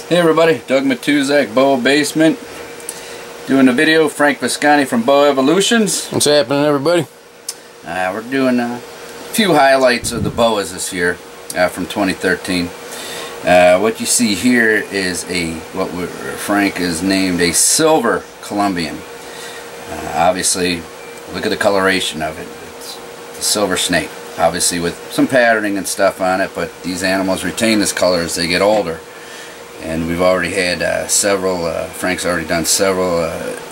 Hey everybody, Doug Matuzak, Boa Basement, doing a video. Frank Visconti from Boa Evolutions. What's happening, everybody? We're doing a few highlights of the boas this year from 2013. What you see here is what Frank has named a silver Colombian. Obviously, look at the coloration of it. It's a silver snake, obviously with some patterning and stuff on it, but these animals retain this color as they get older. And we've already had Frank's already done several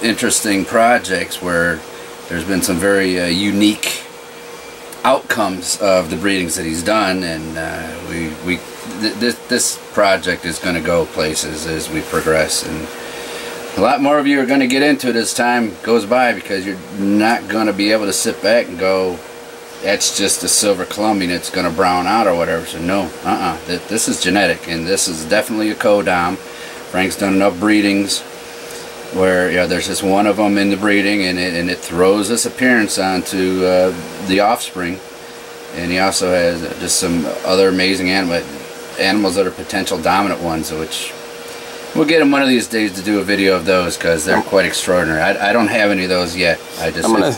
interesting projects where there's been some very unique outcomes of the breedings that he's done, and this project is going to go places as we progress, and a lot more of you are going to get into it as time goes by, because you're not going to be able to sit back and go, that's just a silver Colombian, it's going to brown out or whatever. So no, this is genetic, and this is definitely a co-dom. Frank's done enough breedings where there's just one of them in the breeding, and it throws this appearance onto the offspring. And he also has just some other amazing animals that are potential dominant ones, which we'll get him one of these days to do a video of those, because they're quite extraordinary. I don't have any of those yet. I'm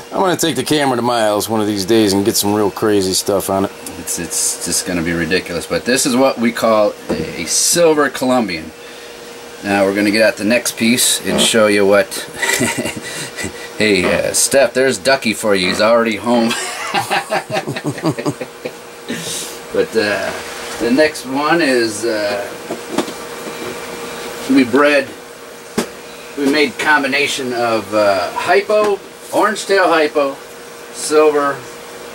gonna take the camera to my house one of these days and get some real crazy stuff on it. It's just gonna be ridiculous. But this is what we call a silver Colombian. Now we're gonna get out the next piece and show you what. Hey, Steph, there's Ducky for you. He's already home. But the next one is. We made combination of hypo, orange tail hypo, silver,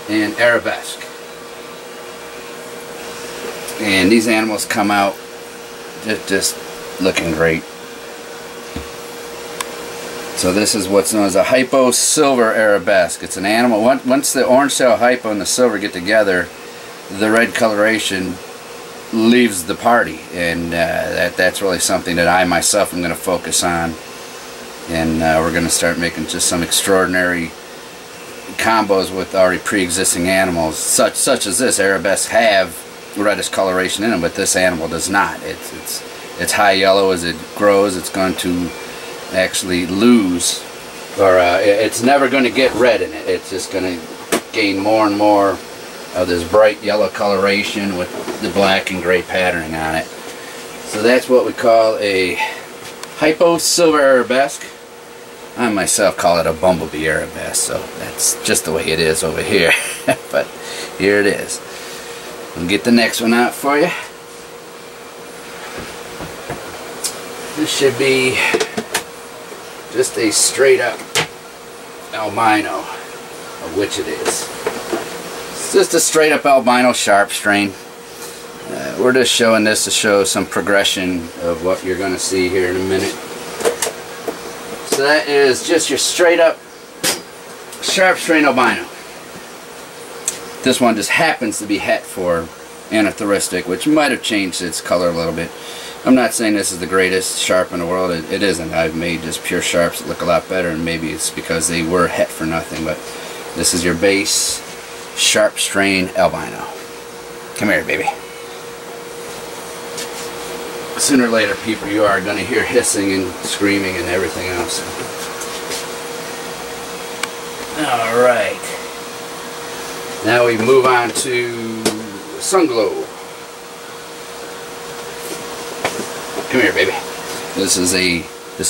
and arabesque. And these animals come out just looking great. So this is what's known as a hypo silver arabesque. It's an animal, once the orange tail hypo and the silver get together, the red coloration leaves the party, and that's really something that I myself am going to focus on, and we're going to start making just some extraordinary combos with already pre-existing animals, such as this. Arabesque have reddish coloration in them, but this animal does not. It's high yellow. As it grows, it's going to actually lose, or it's never going to get red in it. It's just going to gain more and more of this bright yellow coloration with the black and gray patterning on it. So that's what we call a hypo silver arabesque. I myself call it a bumblebee arabesque, so that's just the way it is over here. But here it is. I'll get the next one out for you. This should be just a straight up albino, of which it is. Just a straight up albino sharp strain. We're just showing this to show some progression of what you're going to see here in a minute. So that is just your straight up sharp strain albino. This one just happens to be het for anathoristic, which might have changed its color a little bit. I'm not saying this is the greatest sharp in the world. It isn't. I've made just pure sharps that look a lot better, and maybe it's because they were het for nothing. But this is your base sharp strain albino. Come here, baby. Sooner or later, people, you are going to hear hissing and screaming and everything else. Alright. Now we move on to Sunglow. Come here, baby. This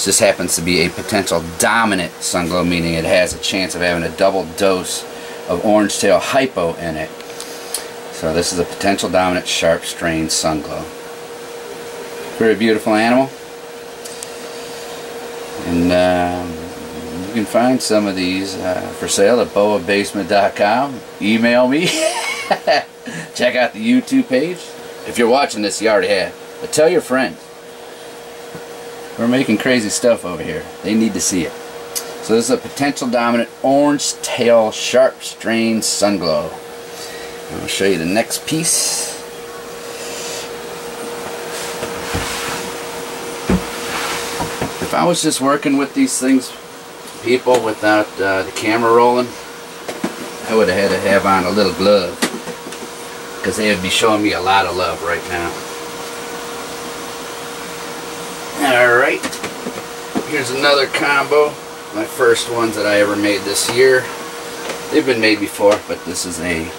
just happens to be a potential dominant Sunglow, meaning it has a chance of having a double dose of orange tail hypo in it. So this is a potential dominant sharp strain Sunglow. Very beautiful animal, and you can find some of these for sale at boabasement.com. Email me. Check out the YouTube page. If you're watching this, you already have, but tell your friends. We're making crazy stuff over here. They need to see it. So this is a potential dominant orange tail sharp strain Sunglow. I'll show you the next piece. If I was just working with these things, people, without the camera rolling, I would have had to have on a little glove, because they would be showing me a lot of love right now. Alright, here's another combo. My first ones that I ever made this year. They've been made before, but this is a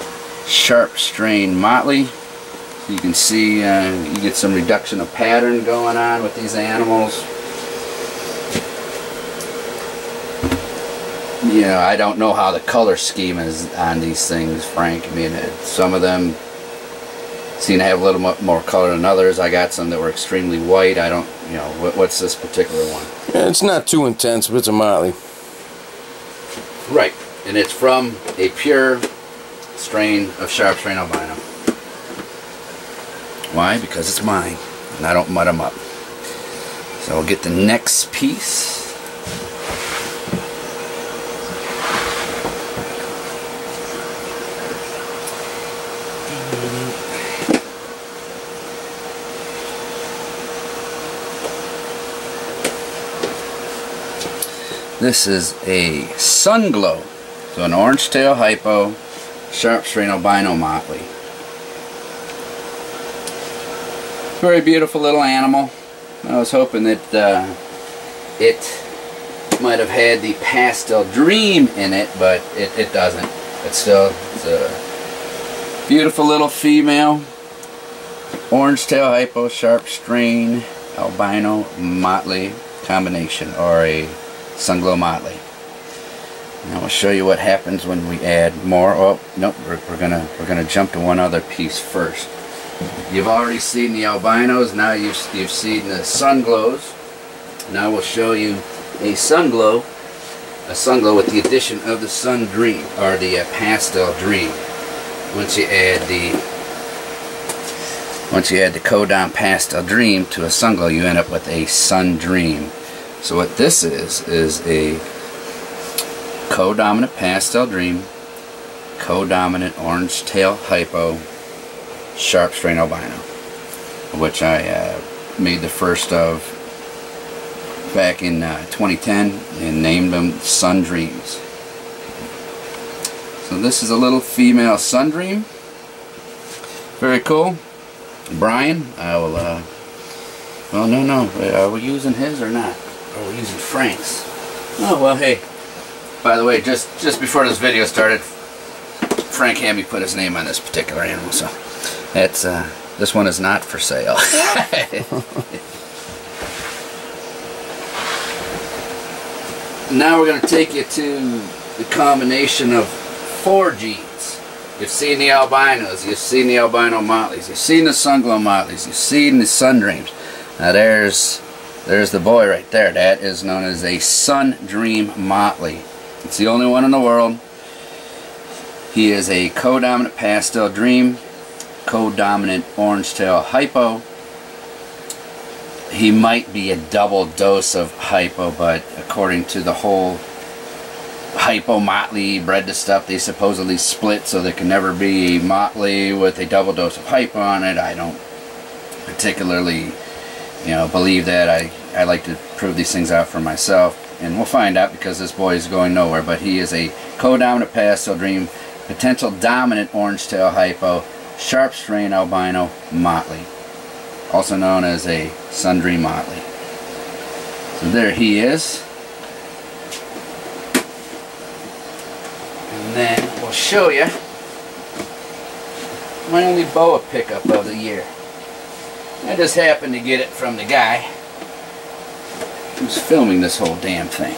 sharp strain motley. So you can see you get some reduction of pattern going on with these animals. You know, I don't know how the color scheme is on these things, Frank. I mean, some of them seem to have a little more color than others. I got some that were extremely white. I don't, you know, what's this particular one? Yeah, it's not too intense, but it's a motley. Right, and it's from a pure strain of sharp strain albino. Why? Because it's mine, and I don't mud them up. So we'll get the next piece. This is a Sun Glow, so an orange tail hypo, sharp strain albino motley. Very beautiful little animal. I was hoping that it might have had the Pastel Dream in it, but it doesn't. But still, it's a beautiful little female, orange tail hypo, sharp strain albino motley combination, or a Sun Glow motley. Now we'll show you what happens when we add more. Oh nope, we're gonna jump to one other piece first. You've already seen the albinos. Now you've seen the Sun Glows. Now we'll show you a Sun Glow with the addition of the Sun Dream, or the Pastel Dream. Once you add the Codom Pastel Dream to a Sun Glow, you end up with a Sun Dream. So what this is a codominant Pastel Dream, codominant orange tail hypo, sharp strain albino, which I made the first of back in 2010 and named them Sun Dreams. So this is a little female Sun Dream. Very cool. Brian, I will, well, no, are we using his or not? Or are we using Frank's? Oh, well, hey, by the way, just before this video started, Frank had me put his name on this particular animal, so that's, this one is not for sale. Now we're going to take you to the combination of 4 genes. You've seen the albinos, you've seen the albino motleys, you've seen the Sun Glow motleys, you've seen the Sun Dreams. Now there's the boy right there. That is known as a Sun Dream motley. It's the only one in the world. He is a codominant Pastel Dream, codominant orange tail hypo. He might be a double dose of hypo, but according to the whole hypo motley bred to stuff, they supposedly split, so there can never be a motley with a double dose of hypo on it. I don't particularly, you know, believe that. I like to prove these things out for myself, and we'll find out, because this boy is going nowhere. But he is a codominant Pastel Dream, potential dominant orange tail hypo, sharp strain albino motley, also known as a Sun Dream motley. So there he is. And then we'll show you my only boa pickup of the year. I just happened to get it from the guy who's filming this whole damn thing.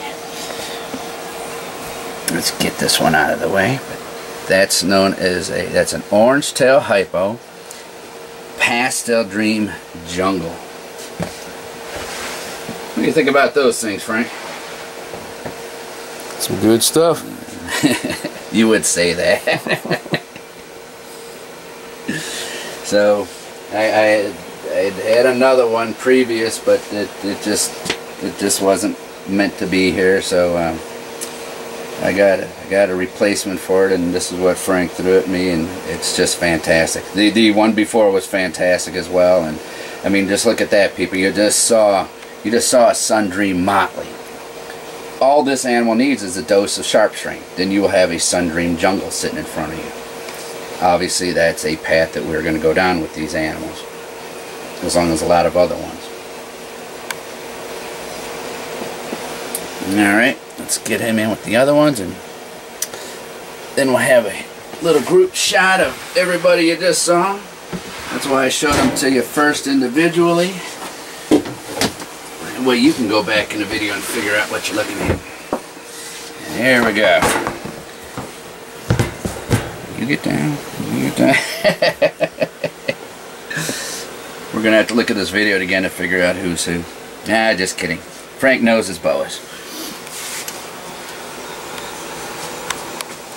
Let's get this one out of the way. But that's known as that's an orange tail hypo, Pastel Dream jungle. What do you think about those things, Frank? Some good stuff. You would say that. So I had another one previous, but it just wasn't meant to be here. So I got a replacement for it, and this is what Frank threw at me, and it's just fantastic. The one before was fantastic as well, and I mean, just look at that, people. You just saw a Sun Dream motley. All this animal needs is a dose of sharp strain. Then you will have a Sun Dream jungle sitting in front of you. Obviously, that's a path that we're going to go down with these animals, as long as a lot of other ones. Alright, let's get him in with the other ones, and then we'll have a little group shot of everybody you just saw. That's why I showed them to you first individually. That way you can go back in the video and figure out what you're looking at. And there we go. You get down. You get down. We're going to have to look at this video again to figure out who's who. Nah, just kidding. Frank knows his boas.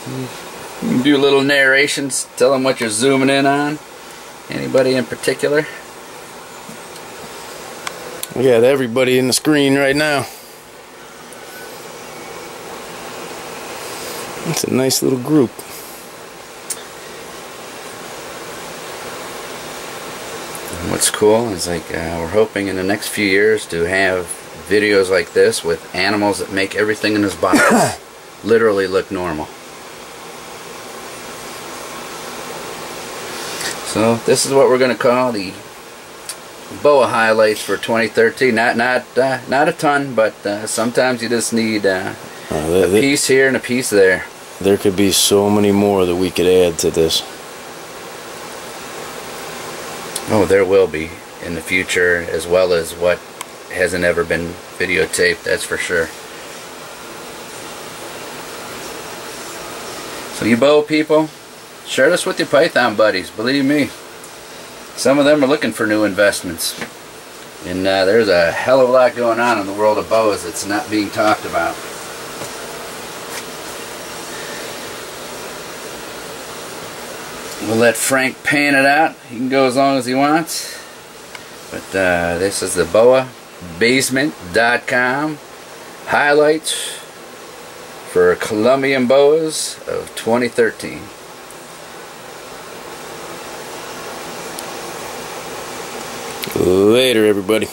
You can do little narrations, tell them what you're zooming in on. Anybody in particular? We got everybody in the screen right now. It's a nice little group. And what's cool is like we're hoping in the next few years to have videos like this with animals that make everything in this box literally look normal. So this is what we're going to call the boa highlights for 2013. Not a ton, but sometimes you just need a piece here and a piece there. There could be so many more that we could add to this. Oh, there will be in the future, as well as what hasn't ever been videotaped, that's for sure. So you boa people, share this with your python buddies. Believe me, some of them are looking for new investments. And there's a hell of a lot going on in the world of boas that's not being talked about. We'll let Frank pan it out. He can go as long as he wants. But this is the boabasement.com highlights for Colombian boas of 2013. Later, everybody.